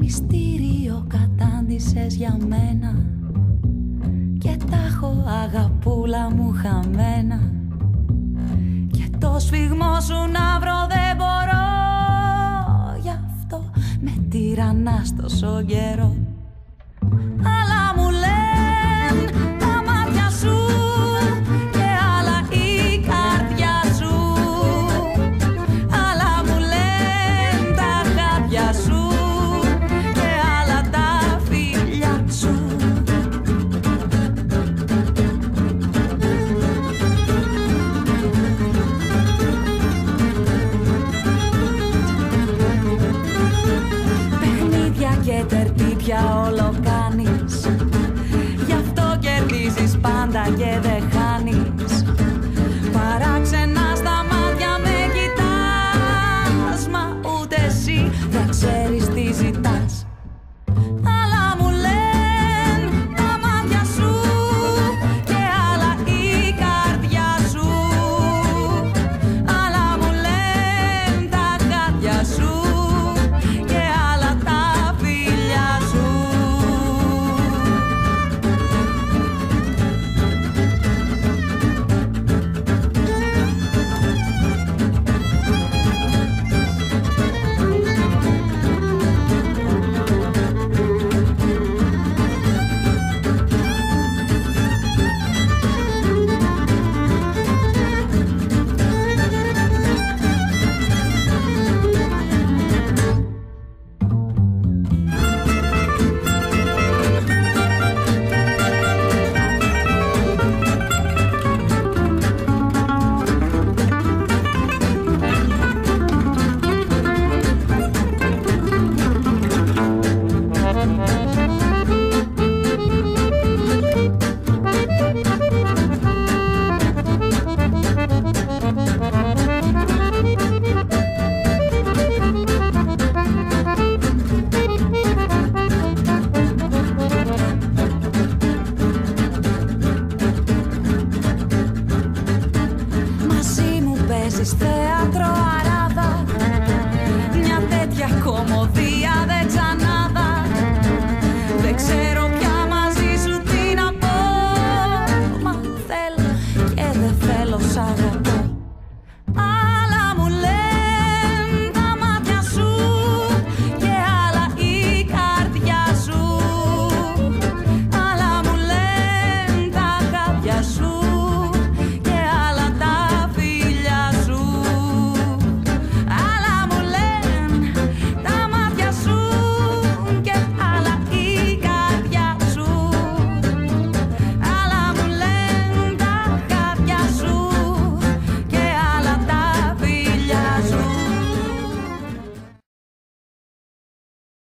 Μυστήριο κατάντησες για μένα και τα έχω αγαπούλα μου χαμένα. Και το σφιγμό σου να βρω δεν μπορώ, γι' αυτό με τυραννάς τόσο καιρό. Αλλά μου λένε τα μάτια σου και άλλα η καρδιά σου. Αλλά μου λένε τα χάπια σου και άλλα τα φιλιά σου. Παιχνίδια και τερτύπια όλο κάνεις, γι' αυτό κερδίζεις πάντα και δεν χάνεις. Παράξενα στα μάτια με κοιτάς, μα ούτε εσύ δεν ξέρεις τι ζητάς.